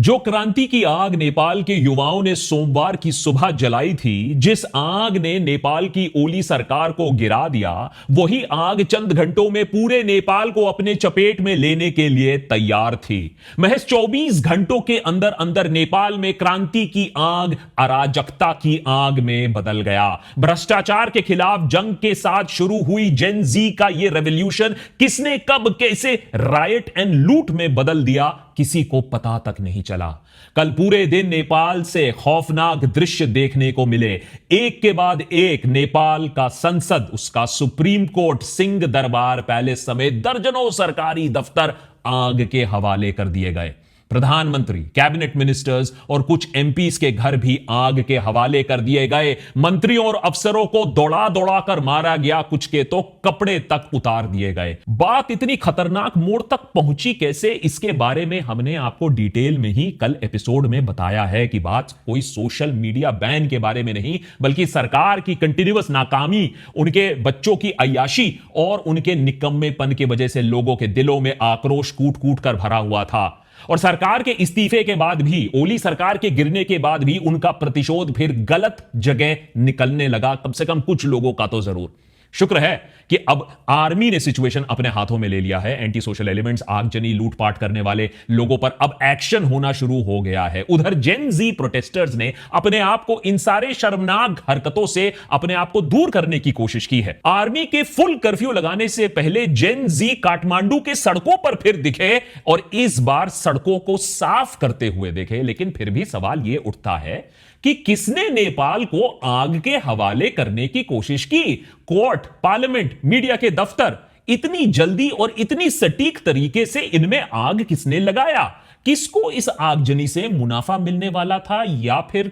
जो क्रांति की आग नेपाल के युवाओं ने सोमवार की सुबह जलाई थी, जिस आग ने नेपाल की ओली सरकार को गिरा दिया, वही आग चंद घंटों में पूरे नेपाल को अपने चपेट में लेने के लिए तैयार थी। महज 24 घंटों के अंदर अंदर नेपाल में क्रांति की आग अराजकता की आग में बदल गया। भ्रष्टाचार के खिलाफ जंग के साथ शुरू हुई जेन जी का यह रेवोल्यूशन किसने कब कैसे रायट एंड लूट में बदल दिया, किसी को पता तक नहीं चला। कल पूरे दिन नेपाल से खौफनाक दृश्य देखने को मिले। एक के बाद एक नेपाल का संसद, उसका supreme court, Singh Darbar palace समेत दर्जनों सरकारी दफ्तर आग के हवाले कर दिए गए। प्रधानमंत्री, कैबिनेट मिनिस्टर्स और कुछ एमपीज के घर भी आग के हवाले कर दिए गए। मंत्रियों और अफसरों को दौड़ा दौड़ा कर मारा गया, कुछ के तो कपड़े तक उतार दिए गए। बात इतनी खतरनाक मोड़ तक पहुंची कैसे, इसके बारे में हमने आपको डिटेल में ही कल एपिसोड में बताया है कि बात कोई सोशल मीडिया बैन के बारे में नहीं, बल्कि सरकार की कंटिन्यूअस नाकामी, उनके बच्चों की अय्याशी और उनके निकम्मेपन की वजह से लोगों के दिलों में आक्रोश कूट कूट कर भरा हुआ था। और सरकार के इस्तीफे के बाद भी, ओली सरकार के गिरने के बाद भी उनका प्रतिशोध फिर गलत जगह निकलने लगा, कम से कम कुछ लोगों का तो जरूर। शुक्र है कि अब आर्मी ने सिचुएशन अपने हाथों में ले लिया है। एंटी सोशल एलिमेंट्स, आगजनी, लूटपाट करने वाले लोगों पर अब एक्शन होना शुरू हो गया है। उधर जेन जी प्रोटेस्टर्स ने अपने आप को इन सारे शर्मनाक हरकतों से अपने आप को दूर करने की कोशिश की है। आर्मी के फुल कर्फ्यू लगाने से पहले जेन जी काठमांडू के सड़कों पर फिर दिखे और इस बार सड़कों को साफ करते हुए देखे। लेकिन फिर भी सवाल यह उठता है कि किसने नेपाल को आग के हवाले करने की कोशिश की? कोर्ट, पार्लियामेंट, मीडिया के दफ्तर, इतनी जल्दी और इतनी सटीक तरीके से इनमें आग किसने लगाया? किसको इस आगजनी से मुनाफा मिलने वाला था, या फिर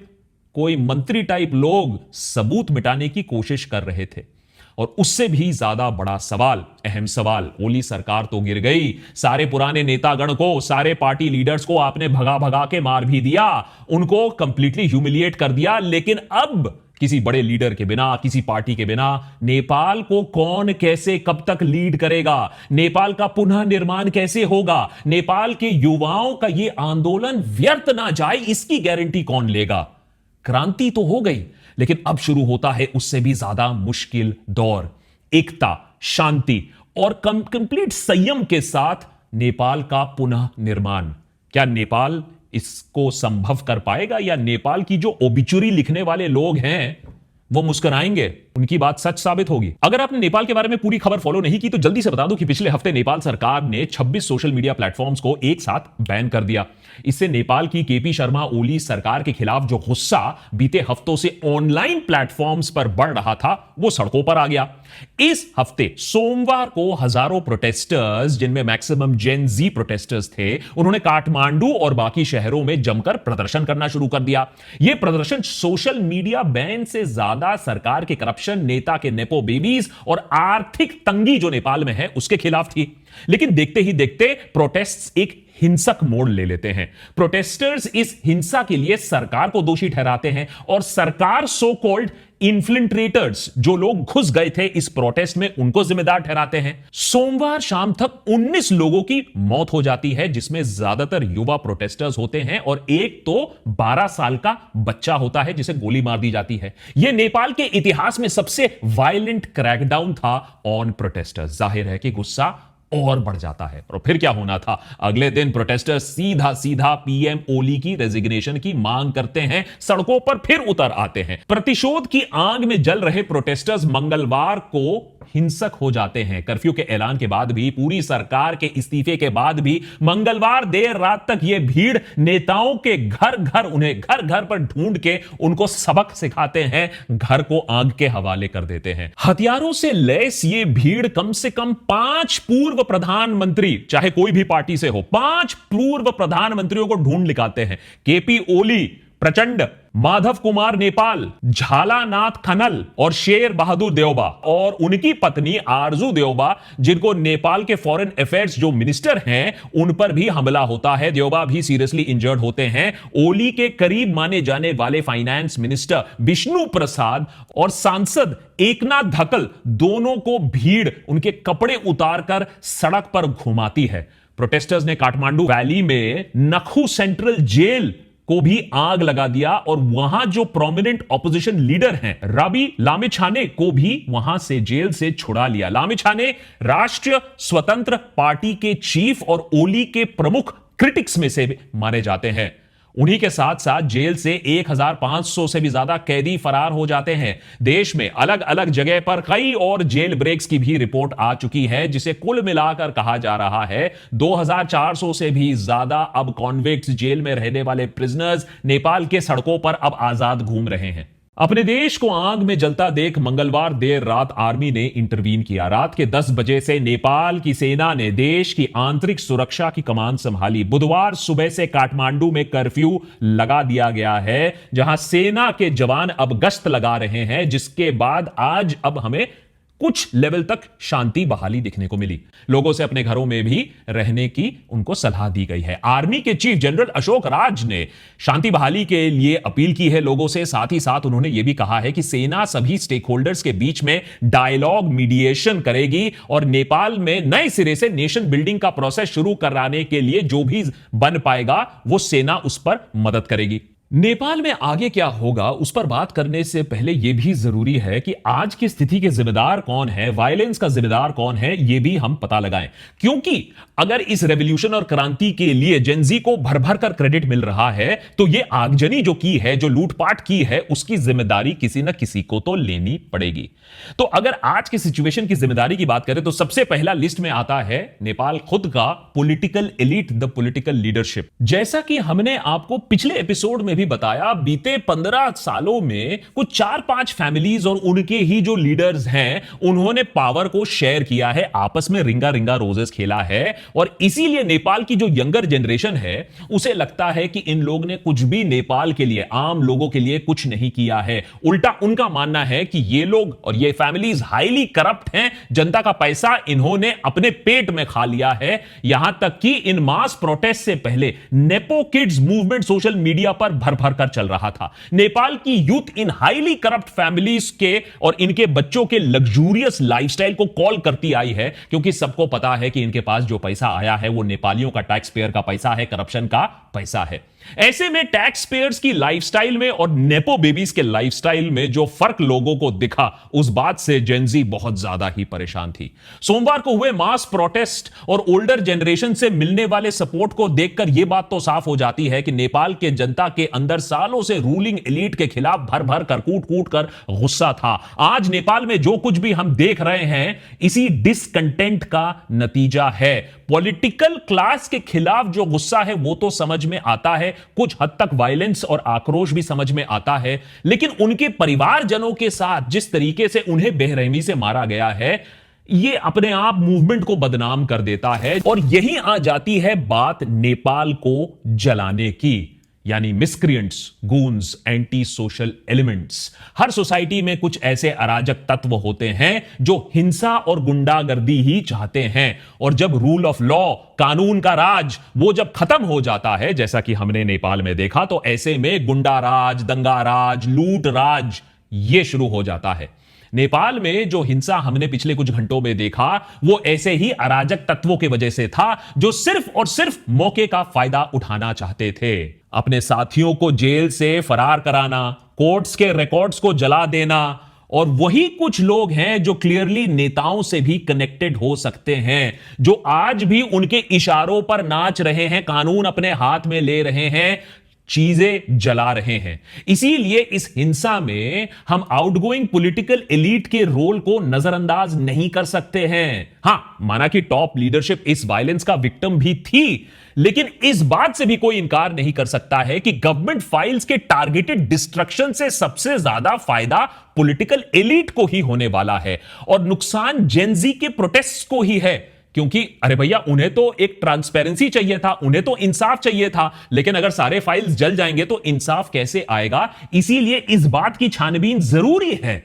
कोई मंत्री टाइप लोग सबूत मिटाने की कोशिश कर रहे थे? और उससे भी ज्यादा बड़ा सवाल, अहम सवाल, ओली सरकार तो गिर गई, सारे पुराने नेतागण को, सारे पार्टी लीडर्स को आपने भगा भगा के मार भी दिया, उनको कंप्लीटली ह्यूमिलिएट कर दिया। लेकिन अब किसी बड़े लीडर के बिना, किसी पार्टी के बिना नेपाल को कौन, कैसे, कब तक लीड करेगा? नेपाल का पुनः निर्माण कैसे होगा? नेपाल के युवाओं का यह आंदोलन व्यर्थ ना जाए, इसकी गारंटी कौन लेगा? क्रांति तो हो गई, लेकिन अब शुरू होता है उससे भी ज्यादा मुश्किल दौर। एकता, शांति और कंप्लीट संयम के साथ नेपाल का पुनः निर्माण। क्या नेपाल इसको संभव कर पाएगा, या नेपाल की जो ओबिचुरी लिखने वाले लोग हैं वो मुस्कुराएंगे, उनकी बात सच साबित होगी? अगर आपने नेपाल के बारे में पूरी खबर फॉलो नहीं की तो जल्दी से बता दूं कि पिछले हफ्ते नेपाल सरकार ने 26 सोशल मीडिया प्लेटफॉर्म्स को एक साथ बैन कर दिया। इससे नेपाल की केपी शर्मा ओली सरकार के खिलाफ जो गुस्सा बीते हफ्तों से ऑनलाइन प्लेटफॉर्म्स पर बढ़ रहा था, वो सड़कों पर आ गया। इस हफ्ते सोमवार को हजारों प्रोटेस्टर्स, जिनमें मैक्सिमम जेन जी प्रोटेस्टर्स थे, उन्होंने काठमांडू और बाकी शहरों में जमकर प्रदर्शन करना शुरू कर दिया। यह प्रदर्शन सोशल मीडिया बैन से ज्यादा सरकार के करप्शन, नेता के नेपो बेबीज और आर्थिक तंगी जो नेपाल में है उसके खिलाफ थी। लेकिन देखते ही देखते प्रोटेस्ट्स एक हिंसक मोड़ ले लेते हैं। प्रोटेस्टर्स इस हिंसा के लिए सरकार को दोषी ठहराते हैं और सरकार सो कॉल्ड इन्फ्लिल्ट्रेटर्स, जो लोग घुस गए थे इस प्रोटेस्ट में, उनको जिम्मेदार ठहराते हैं। सोमवार शाम तक 19 लोगों की मौत हो जाती है, जिसमें ज्यादातर युवा प्रोटेस्टर्स होते हैं और एक तो 12 साल का बच्चा होता है जिसे गोली मार दी जाती है। यह नेपाल के इतिहास में सबसे वायलेंट क्रैकडाउन था ऑन प्रोटेस्टर्स। जाहिर है कि गुस्सा और बढ़ जाता है। और फिर क्या होना था? अगले दिन प्रोटेस्टर्स सीधा सीधा पीएम ओली की रेजिग्नेशन की मांग करते हैं, सड़कों पर फिर उतर आते हैं। प्रतिशोध की आग में जल रहे प्रोटेस्टर्स मंगलवार को हिंसक हो जाते हैं। कर्फ्यू के ऐलान के बाद भी, पूरी सरकार के इस्तीफे के बाद भी मंगलवार देर रात तक यह भीड़ नेताओं के घर घर, उन्हें घर घर पर ढूंढ के उनको सबक सिखाते हैं, घर को आग के हवाले कर देते हैं। हथियारों से लैस ये भीड़ कम से कम 5 पूर्व प्रधानमंत्री, चाहे कोई भी पार्टी से हो, 5 पूर्व प्रधानमंत्रियों को ढूंढ निकालते हैं। केपी ओली, प्रचंड, माधव कुमार नेपाल, झालानाथ खनल और शेर बहादुर देओबा और उनकी पत्नी आरजू देओबा, जिनको नेपाल के फॉरेन अफेयर्स जो मिनिस्टर हैं उन पर भी हमला होता है। देओबा भी सीरियसली इंजर्ड होते हैं। ओली के करीब माने जाने वाले फाइनेंस मिनिस्टर विष्णु प्रसाद और सांसद एकनाथ धकल, दोनों को भीड़ उनके कपड़े उतारकर सड़क पर घुमाती है। प्रोटेस्टर्स ने काठमांडू वैली में नखू सेंट्रल जेल को भी आग लगा दिया और वहां जो प्रोमिनेंट ऑपोजिशन लीडर हैं रवि लामिछाने को भी वहां से जेल से छुड़ा लिया। लामिछाने राष्ट्रीय स्वतंत्र पार्टी के चीफ और ओली के प्रमुख क्रिटिक्स में से माने जाते हैं। उन्हीं के साथ साथ जेल से 1500 से भी ज्यादा कैदी फरार हो जाते हैं। देश में अलग अलग जगह पर कई और जेल ब्रेक्स की भी रिपोर्ट आ चुकी है, जिसे कुल मिलाकर कहा जा रहा है 2400 से भी ज्यादा अब कॉन्विक्ट्स, जेल में रहने वाले प्रिजनर्स नेपाल के सड़कों पर अब आजाद घूम रहे हैं। अपने देश को आग में जलता देख मंगलवार देर रात आर्मी ने इंटरवीन किया। रात के 10 बजे से नेपाल की सेना ने देश की आंतरिक सुरक्षा की कमान संभाली। बुधवार सुबह से काठमांडू में कर्फ्यू लगा दिया गया है, जहां सेना के जवान अब गश्त लगा रहे हैं, जिसके बाद आज अब हमें कुछ लेवल तक शांति बहाली दिखने को मिली। लोगों से अपने घरों में भी रहने की उनको सलाह दी गई है। आर्मी के चीफ जनरल अशोक राज ने शांति बहाली के लिए अपील की है लोगों से। साथ ही साथ उन्होंने यह भी कहा है कि सेना सभी स्टेक होल्डर्स के बीच में डायलॉग मीडिएशन करेगी और नेपाल में नए सिरे से नेशन बिल्डिंग का प्रोसेस शुरू कराने के लिए जो भी बन पाएगा वो सेना उस पर मदद करेगी। नेपाल में आगे क्या होगा उस पर बात करने से पहले यह भी जरूरी है कि आज की स्थिति के जिम्मेदार कौन है, वायलेंस का जिम्मेदार कौन है, यह भी हम पता लगाएं। क्योंकि अगर इस रेवोल्यूशन और क्रांति के लिए जेनजी को भर भर कर क्रेडिट मिल रहा है तो यह आगजनी जो की है, जो लूटपाट की है, उसकी जिम्मेदारी किसी ना किसी को तो लेनी पड़ेगी। तो अगर आज की सिचुएशन की जिम्मेदारी की बात करें तो सबसे पहला लिस्ट में आता है नेपाल खुद का political elite, the political leadership. जैसा कि हमने आपको पिछले एपिसोड में भी बताया, बीते 15 सालों में कुछ 4-5 फैमिलीज और उनके ही जो लीडर्स हैं उन्होंने पावर को शेयर किया है, आपस में रिंगा रिंगा रोजेस खेला है। और इसीलिए नेपाल की जो यंगर जनरेशन है उसे लगता है कि इन लोग ने कुछ भी नेपाल के लिए, आम लोगों के लिए कुछ नहीं किया है। उल्टा उनका मानना है कि ये लोग और ये फैमिलीज हाईली करप्ट हैं, जनता का पैसा इन्होंने अपने पेट में खा लिया है। यहां तक कि इन मास प्रोटेस्ट से पहले nepo kids movement social media पर भर भर कर चल रहा था। नेपाल की youth in highly corrupt families के और इनके बच्चों के लग्जूरियस लाइफस्टाइल को कॉल करती आई है, क्योंकि सबको पता है कि इनके पास जो पैसा आया है वो नेपालियों का टैक्स पेयर का पैसा है, करप्शन का पैसा है। ऐसे में टैक्स पेयर्स की लाइफस्टाइल में और नेपो बेबीज के लाइफस्टाइल में जो फर्क लोगों को दिखा, उस बात से जेनजी बहुत ज्यादा ही परेशान थी। सोमवार को हुए मास प्रोटेस्ट और ओल्डर जनरेशन से मिलने वाले सपोर्ट को देखकर यह बात तो साफ हो जाती है कि नेपाल के जनता के अंदर सालों से रूलिंग एलीट के खिलाफ भर भर कर, कूट कूट कर गुस्सा था। आज नेपाल में जो कुछ भी हम देख रहे हैं इसी डिसकंटेंट का नतीजा है। पॉलिटिकल क्लास के खिलाफ जो गुस्सा है वो तो समझ में आता है, कुछ हद तक वायलेंस और आक्रोश भी समझ में आता है, लेकिन उनके परिवारजनों के साथ जिस तरीके से उन्हें बेरहमी से मारा गया है, यह अपने आप मूवमेंट को बदनाम कर देता है। और यही आ जाती है बात नेपाल को जलाने की, यानी मिसक्रिएंट्स, गून्स, एंटी सोशल एलिमेंट्स। हर सोसाइटी में कुछ ऐसे अराजक तत्व होते हैं जो हिंसा और गुंडागर्दी ही चाहते हैं, और जब रूल ऑफ लॉ, कानून का राज, वो जब खत्म हो जाता है, जैसा कि हमने नेपाल में देखा, तो ऐसे में गुंडा राज, दंगा राज, लूट राज ये शुरू हो जाता है। नेपाल में जो हिंसा हमने पिछले कुछ घंटों में देखा वो ऐसे ही अराजक तत्वों की वजह से था, जो सिर्फ और सिर्फ मौके का फायदा उठाना चाहते थे। अपने साथियों को जेल से फरार कराना, कोर्ट्स के रिकॉर्ड्स को जला देना, और वही कुछ लोग हैं जो क्लियरली नेताओं से भी कनेक्टेड हो सकते हैं, जो आज भी उनके इशारों पर नाच रहे हैं, कानून अपने हाथ में ले रहे हैं, चीजें जला रहे हैं। इसीलिए इस हिंसा में हम आउटगोइंग पॉलिटिकल एलीट के रोल को नजरअंदाज नहीं कर सकते हैं। हां, माना कि टॉप लीडरशिप इस वायलेंस का विक्टिम भी थी, लेकिन इस बात से भी कोई इंकार नहीं कर सकता है कि गवर्नमेंट फाइल्स के टारगेटेड डिस्ट्रक्शन से सबसे ज्यादा फायदा पॉलिटिकल एलीट को ही होने वाला है, और नुकसान जेनजी के प्रोटेस्ट को ही है। क्योंकि अरे भैया, उन्हें तो एक ट्रांसपेरेंसी चाहिए था, उन्हें तो इंसाफ चाहिए था, लेकिन अगर सारे फाइल्स जल जाएंगे तो इंसाफ कैसे आएगा? इसीलिए इस बात की छानबीन जरूरी है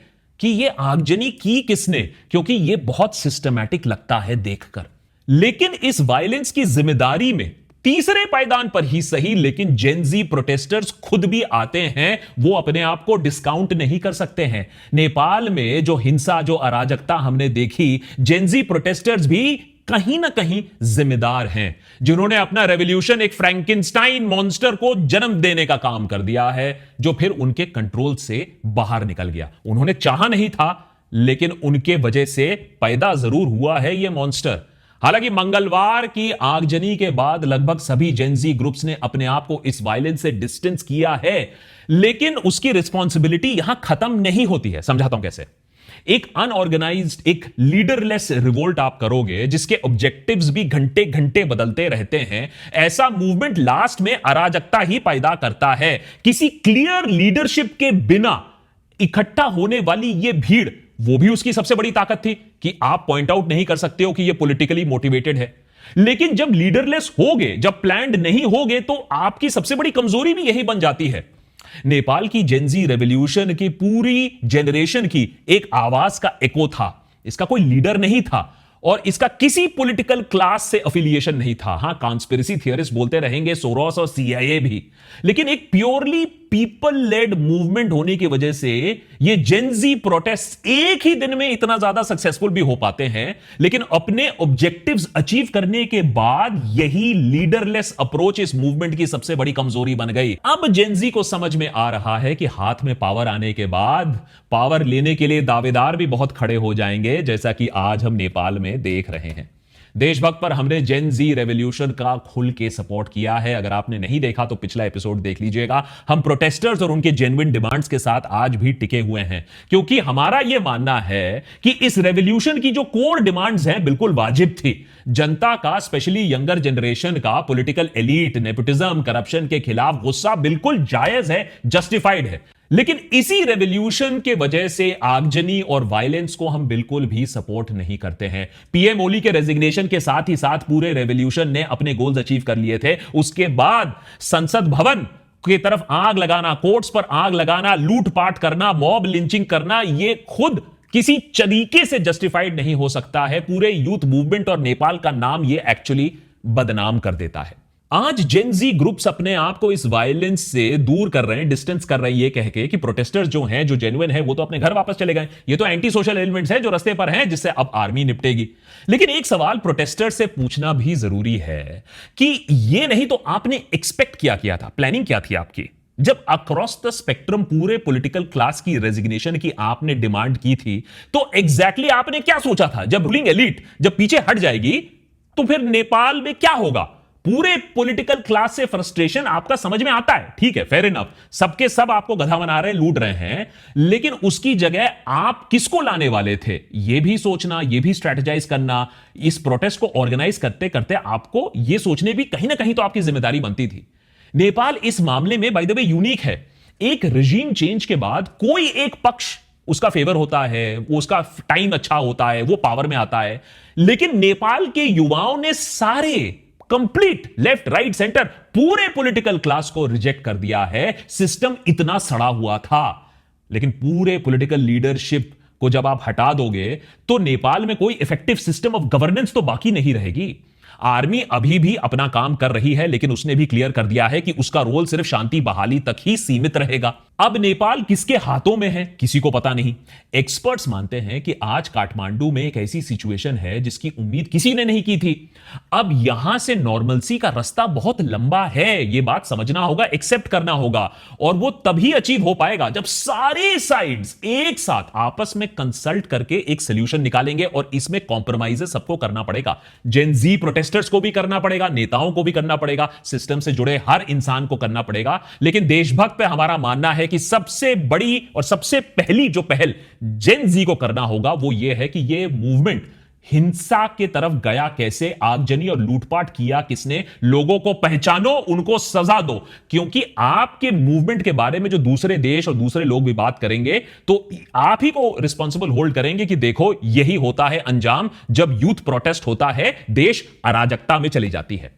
कि यह आगजनी की किसने, क्योंकि यह बहुत सिस्टमैटिक लगता है देखकर। लेकिन इस वायलेंस की जिम्मेदारी में तीसरे पायदान पर ही सही, लेकिन जेनजी प्रोटेस्टर्स खुद भी आते हैं, वो अपने आप को डिस्काउंट नहीं कर सकते हैं। नेपाल में जो हिंसा, जो अराजकता हमने देखी, जेनजी प्रोटेस्टर्स भी कहीं ना कहीं जिम्मेदार हैं, जिन्होंने अपना रेवोल्यूशन एक फ्रैंकेनस्टाइन मॉन्स्टर को जन्म देने का काम कर दिया है, जो फिर उनके कंट्रोल से बाहर निकल गया। उन्होंने चाहा नहीं था, लेकिन उनके वजह से पैदा जरूर हुआ है यह मॉन्स्टर। हालांकि मंगलवार की आगजनी के बाद लगभग सभी जेनजी ग्रुप्स ने अपने आप को इस वायलेंस से डिस्टेंस किया है, लेकिन उसकी रिस्पॉन्सिबिलिटी यहां खत्म नहीं होती है। समझाता हूं कैसे। एक अनऑर्गेनाइज्ड, एक लीडरलेस रिवोल्ट आप करोगे, जिसके ऑब्जेक्टिव्स भी घंटे घंटे बदलते रहते हैं, ऐसा मूवमेंट लास्ट में अराजकता ही पैदा करता है। किसी क्लियर लीडरशिप के बिना इकट्ठा होने वाली यह भीड़, वो भी उसकी सबसे बड़ी ताकत थी कि आप पॉइंट आउट नहीं कर सकते हो कि यह पॉलिटिकली मोटिवेटेड है। लेकिन जब लीडरलेस होगे, जब प्लान्ड नहीं होगे, तो आपकी सबसे बड़ी कमजोरी भी यही बन जाती है। नेपाल की जेनजी रेवोल्यूशन की पूरी जेनरेशन की एक आवाज का एको था। इसका कोई लीडर नहीं था और इसका किसी पॉलिटिकल क्लास से एफिलिएशन नहीं था। हां, कॉन्स्पिरेसी थियरिस्ट बोलते रहेंगे, सोरोस और सीआईए भी, लेकिन एक प्योरली पीपल लेड मूवमेंट होने की वजह से ये जेनजी प्रोटेस्ट एक ही दिन में इतना ज्यादा सक्सेसफुल भी हो पाते हैं। लेकिन अपने ऑब्जेक्टिव्स अचीव करने के बाद यही लीडरलेस अप्रोच इस मूवमेंट की सबसे बड़ी कमजोरी बन गई। अब जेनजी को समझ में आ रहा है कि हाथ में पावर आने के बाद पावर लेने के लिए दावेदार भी बहुत खड़े हो जाएंगे, जैसा कि आज हम नेपाल में देख रहे हैं। देशभक्त पर हमने जेन जी रेवोल्यूशन का खुल के सपोर्ट किया है। अगर आपने नहीं देखा तो पिछला एपिसोड देख लीजिएगा। हम प्रोटेस्टर्स और उनके जेन्युइन डिमांड्स के साथ आज भी टिके हुए हैं, क्योंकि हमारा यह मानना है कि इस रेवोल्यूशन की जो कोर डिमांड्स हैं बिल्कुल वाजिब थी। जनता का, स्पेशली यंगर जनरेशन का पॉलिटिकल एलीट, नेपोटिज्म, करप्शन के खिलाफ गुस्सा बिल्कुल जायज है, जस्टिफाइड है। लेकिन इसी रेवोल्यूशन के वजह से आगजनी और वायलेंस को हम बिल्कुल भी सपोर्ट नहीं करते हैं। पीएम ओली के रेजिग्नेशन के साथ ही साथ पूरे रेवोल्यूशन ने अपने गोल्स अचीव कर लिए थे। उसके बाद संसद भवन की तरफ आग लगाना, कोर्ट्स पर आग लगाना, लूटपाट करना, मॉब लिंचिंग करना, यह खुद किसी तरीके से जस्टिफाइड नहीं हो सकता है। पूरे यूथ मूवमेंट और नेपाल का नाम यह एक्चुअली बदनाम कर देता है। आज जेनजी ग्रुप्स अपने आप को इस वायलेंस से दूर कर रहे हैं, डिस्टेंस कर रहे हैं, ये कह के कि प्रोटेस्टर्स जो हैं, जो जेन्युइन है, वो तो अपने घर वापस चले गए। ये तो एंटी सोशल एलिमेंट्स हैं जो रास्ते पर हैं, जिससे अब आर्मी निपटेगी। लेकिन एक सवाल प्रोटेस्टर्स से पूछना भी जरूरी है कि ये नहीं तो आपने एक्सपेक्ट क्या था, प्लानिंग क्या थी आपकी? जब अक्रॉस द स्पेक्ट्रम पूरे पॉलिटिकल क्लास की रेजिग्नेशन की आपने डिमांड की थी, तो एग्जैक्टली आपने क्या सोचा था? जब रूलिंग एलिट जब पीछे हट जाएगी तो फिर नेपाल में क्या होगा? पूरे पॉलिटिकल क्लास से फ्रस्ट्रेशन आपका समझ में आता है, ठीक है, फेयर इनफ। सबके सब आपको गधा बना रहे हैं, लूट रहे हैं, लेकिन उसकी जगह आप किसको लाने वाले थे, यह भी सोचना, यह भी स्ट्रेटेजाइज करना। इस प्रोटेस्ट को ऑर्गेनाइज करते करते आपको यह सोचने भी कहीं ना कहीं तो आपकी जिम्मेदारी बनती थी। नेपाल इस मामले में बाय द वे यूनिक है। एक रेजिम चेंज के बाद कोई एक पक्ष उसका फेवर होता है, वो उसका टाइम अच्छा होता है, वो पावर में आता है, लेकिन नेपाल के युवाओं ने सारे कंप्लीट लेफ्ट, राइट, सेंटर, पूरे पॉलिटिकल क्लास को रिजेक्ट कर दिया है। सिस्टम इतना सड़ा हुआ था, लेकिन पूरे पॉलिटिकल लीडरशिप को जब आप हटा दोगे तो नेपाल में कोई इफेक्टिव सिस्टम ऑफ गवर्नेंस तो बाकी नहीं रहेगी। आर्मी अभी भी अपना काम कर रही है, लेकिन उसने भी क्लियर कर दिया है कि उसका रोल सिर्फ शांति बहाली तक ही सीमित रहेगा। अब नेपाल किसके हाथों में है, किसी को पता नहीं। एक्सपर्ट्स मानते हैं कि आज काठमांडू में एक ऐसी सिचुएशन है जिसकी उम्मीद किसी ने नहीं की थी। अब यहां से नॉर्मलसी का रास्ता बहुत लंबा है, यह बात समझना होगा, एक्सेप्ट करना होगा, और वो तभी अचीव हो पाएगा जब सारे साइड्स एक साथ आपस में कंसल्ट करके एक सोल्यूशन निकालेंगे, और इसमें कॉम्प्रोमाइज सबको करना पड़ेगा। जेन जी प्रोटेस्टर्स को भी करना पड़ेगा, नेताओं को भी करना पड़ेगा, सिस्टम से जुड़े हर इंसान को करना पड़ेगा। लेकिन देशभक्त पे हमारा मानना है कि सबसे बड़ी और सबसे पहली जो पहल जेन जी को करना होगा वो ये है कि ये मूवमेंट हिंसा के तरफ गया कैसे, आगजनी और लूटपाट किया किसने, लोगों को पहचानो, उनको सजा दो। क्योंकि आपके मूवमेंट के बारे में जो दूसरे देश और दूसरे लोग भी बात करेंगे तो आप ही को रिस्पॉन्सिबल होल्ड करेंगे कि देखो यही होता है अंजाम जब यूथ प्रोटेस्ट होता है, देश अराजकता में चली जाती है।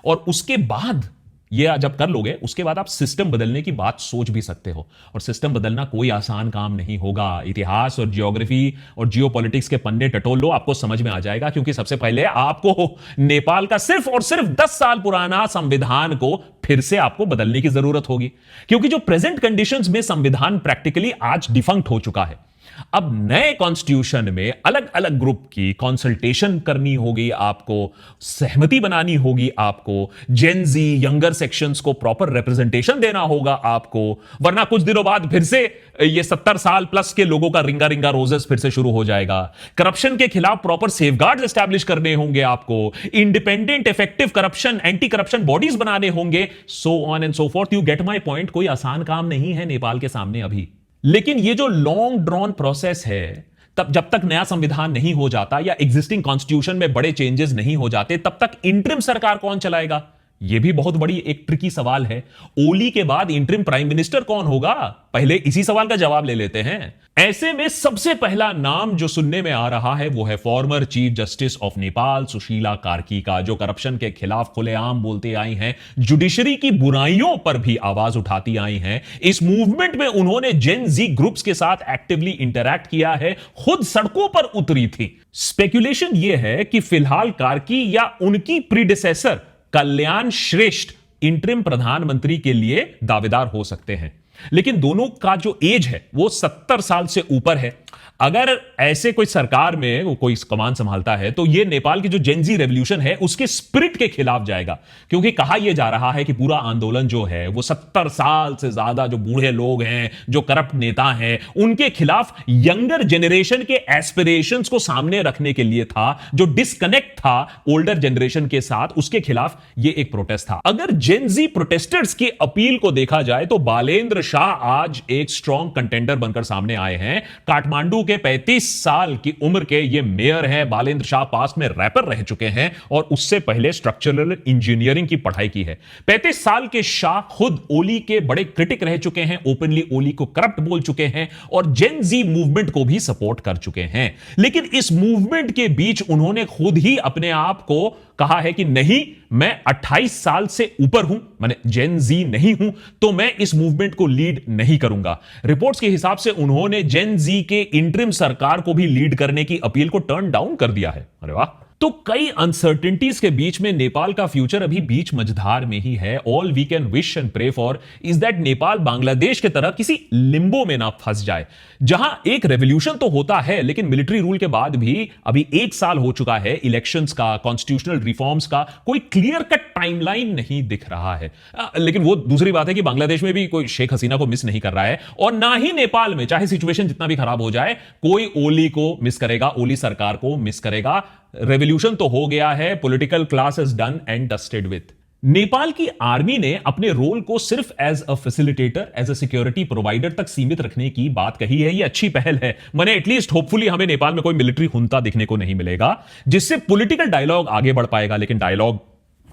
और उसके बाद ये जब कर लोगे, उसके बाद आप सिस्टम बदलने की बात सोच भी सकते हो। और सिस्टम बदलना कोई आसान काम नहीं होगा। इतिहास और जियोग्राफी और जियोपॉलिटिक्स के पन्ने टटोल लो, आपको समझ में आ जाएगा। क्योंकि सबसे पहले आपको नेपाल का सिर्फ और सिर्फ 10 साल पुराना संविधान को फिर से आपको बदलने की जरूरत होगी। क्योंकि जो प्रेजेंट कंडीशंस में संविधान प्रैक्टिकली आज डिफंक्ट हो चुका है। अब नए कॉन्स्टिट्यूशन में अलग अलग ग्रुप की कंसल्टेशन करनी होगी, आपको सहमति बनानी होगी, आपको जेनजी यंगर सेक्शंस को प्रॉपर रिप्रेजेंटेशन देना होगा आपको, वरना कुछ दिनों बाद फिर से ये 70 साल प्लस के लोगों का रिंगा रिंगा रोजेस फिर से शुरू हो जाएगा। करप्शन के खिलाफ प्रॉपर सेफगार्ड्स एस्टैब्लिश करने होंगे आपको, independent effective corruption anti corruption bodies बनाने होंगे, so on and so fourth. You get my point. कोई आसान काम नहीं है नेपाल के सामने अभी। लेकिन ये जो लॉन्ग ड्रॉन प्रोसेस है, तब जब तक नया संविधान नहीं हो जाता या एग्जिस्टिंग कॉन्स्टिट्यूशन में बड़े चेंजेस नहीं हो जाते, तब तक इंटरिम सरकार कौन चलाएगा? यह भी बहुत बड़ी एक ट्रिकी सवाल है। ओली के बाद इंटरिम प्राइम मिनिस्टर कौन होगा? पहले इसी सवाल का जवाब ले लेते हैं। ऐसे में सबसे पहला नाम जो सुनने में आ रहा है वो है former chief justice of Nepal Sushila Karki का, जो करप्शन के खिलाफ खुलेआम बोलते आई हैं, जुडिशरी की बुराइयों पर भी आवाज उठाती आई हैं। इस मूवमेंट में उन्होंने जेन जी ग्रुप्स के साथ एक्टिवली इंटरैक्ट किया है, खुद सड़कों पर उतरी थी। स्पेकुलेशन यह है कि फिलहाल कार्की या उनकी प्रीडिसेसर कल्याण श्रेष्ठ इंटरिम प्रधानमंत्री के लिए दावेदार हो सकते हैं, लेकिन दोनों का जो एज है वो 70 साल से ऊपर है। अगर ऐसे कोई सरकार में वो कोई कमान संभालता है तो ये नेपाल की जो जेनजी रेवोल्यूशन है उसके स्पिरिट के खिलाफ जाएगा, क्योंकि कहा यह जा रहा है कि पूरा आंदोलन जो है वो 70 साल से ज्यादा जो बूढ़े लोग हैं, जो करप्ट नेता हैं, उनके खिलाफ यंगर जेनरेशन के एस्पिरेशंस को सामने रखने के लिए था। जो डिस्कनेक्ट था ओल्डर जनरेशन के साथ, उसके खिलाफ ये एक प्रोटेस्ट था। अगर जेनजी प्रोटेस्टर्स की अपील को देखा जाए तो बालेंद्र शाह आज एक स्ट्रॉन्ग कंटेंडर बनकर सामने आए हैं। काठमांडू 35 साल की उम्र के ये मेयर हैं। बालेंद्र शाह पास्ट में रैपर रह चुके हैं और उससे पहले स्ट्रक्चरल इंजीनियरिंग की पढ़ाई की है। 35 साल के शाह खुद ओली के बड़े क्रिटिक रह चुके हैं, ओपनली ओली को करप्ट बोल चुके हैं और जेन जी मूवमेंट को भी सपोर्ट कर चुके हैं। लेकिन इस मूवमेंट के बीच उन्होंने खुद ही अपने आप को कहा है कि नहीं, मैं 28 साल से ऊपर हूं, मैंने जेन जी नहीं हूं, तो मैं इस मूवमेंट को लीड नहीं करूंगा। रिपोर्ट्स के हिसाब से उन्होंने जेन जी के इंटरिम सरकार को भी लीड करने की अपील को टर्न डाउन कर दिया है। अरे वाह! तो कई अनसर्टेनिटीज के बीच में नेपाल का फ्यूचर अभी बीच मझधार में ही है। All we can wish and pray for is that Nepal Bangladesh की तरह किसी लिम्बो में ना फंस जाए, जहां एक रेवोल्यूशन तो होता है लेकिन मिलिट्री रूल के बाद भी अभी 1 साल हो चुका है, इलेक्शंस का, कॉन्स्टिट्यूशनल रिफॉर्म्स का कोई क्लियर कट टाइमलाइन नहीं दिख रहा है। लेकिन वो दूसरी बात है कि बांग्लादेश में भी कोई शेख हसीना को मिस नहीं कर रहा है और ना ही नेपाल में, चाहे सिचुएशन जितना भी खराब हो जाए, कोई ओली को मिस करेगा, ओली सरकार को मिस करेगा। रेवोल्यूशन तो हो गया है, political class is done and dusted with. Nepal की आर्मी ने अपने रोल को सिर्फ as a facilitator, as a security provider तक सीमित रखने की बात कही है। ये अच्छी पहल है। मैंने एटलीस्ट होपफुली हमें नेपाल में कोई मिलिट्री हुंता दिखने को नहीं मिलेगा, जिससे पॉलिटिकल डायलॉग आगे बढ़ पाएगा। लेकिन डायलॉग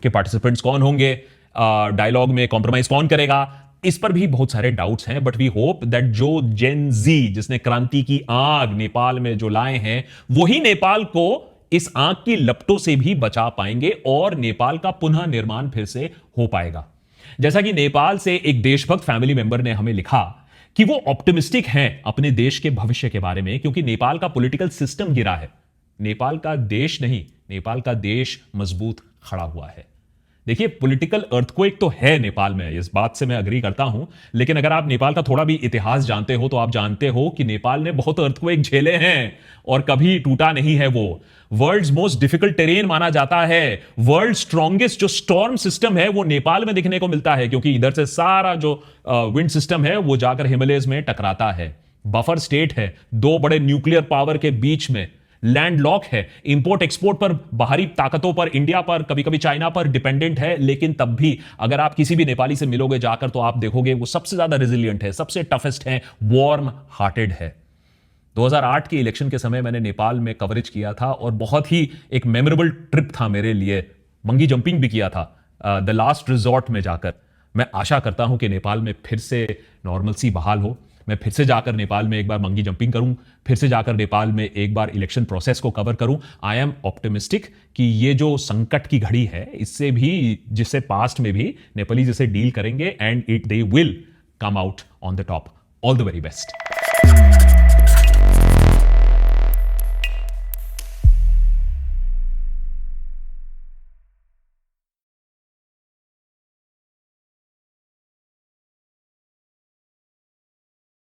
के पार्टिसिपेंट्स कौन होंगे, डायलॉग में कॉम्प्रोमाइज कौन करेगा, इस पर भी बहुत सारे डाउट्स हैं। बट वी होप दैट जो जेन जी, जिसने क्रांति की आग नेपाल में जो लाए हैं, वही नेपाल को इस आग की लपटों से भी बचा पाएंगे और नेपाल का पुनः निर्माण फिर से हो पाएगा। जैसा कि नेपाल से एक देशभक्त फैमिली मेंबर ने हमें लिखा कि वो ऑप्टिमिस्टिक हैं अपने देश के भविष्य के बारे में, क्योंकि नेपाल का पॉलिटिकल सिस्टम गिरा है। नेपाल का देश नहीं, नेपाल का देश मजबूत खड़ा हुआ है। देखिए, पॉलिटिकल अर्थक्वेक तो है नेपाल में, इस बात से मैं अग्री करता हूं, लेकिन अगर आप नेपाल का थोड़ा भी इतिहास जानते हो तो आप जानते हो कि नेपाल ने बहुत अर्थक्वेक झेले हैं और कभी टूटा नहीं है। वो वर्ल्ड्स मोस्ट डिफिकल्ट टेरेन माना जाता है। वर्ल्ड स्ट्रॉन्गेस्ट जो स्टॉर्म सिस्टम है वो नेपाल में दिखने को मिलता है, क्योंकि इधर से सारा जो विंड सिस्टम है वो जाकर हिमालयस में टकराता है। बफर स्टेट है, 2 बड़े न्यूक्लियर पावर के बीच में, लैंडलॉक है, इंपोर्ट एक्सपोर्ट पर, बाहरी ताकतों पर, इंडिया पर, कभी कभी चाइना पर डिपेंडेंट है। लेकिन तब भी अगर आप किसी भी नेपाली से मिलोगे जाकर तो आप देखोगे वो सबसे ज्यादा रेजिलियंट है, सबसे टफेस्ट है, वार्म हार्टेड है। 2008 के इलेक्शन के समय मैंने नेपाल में कवरेज किया था और बहुत ही एक मेमोरेबल ट्रिप था मेरे लिए। मंगी जंपिंग भी किया था द लास्ट रिजॉर्ट में जाकर। मैं आशा करता हूं कि नेपाल में फिर से नॉर्मलसी बहाल हो, मैं फिर से जाकर नेपाल में एक बार मंगी जंपिंग करूं, फिर से जाकर नेपाल में एक बार इलेक्शन प्रोसेस को कवर करूं। आई एम ऑप्टिमिस्टिक कि ये जो संकट की घड़ी है, इससे भी, जिससे पास्ट में भी नेपाली जिसे डील करेंगे, and it they will come out on the top. All the very best.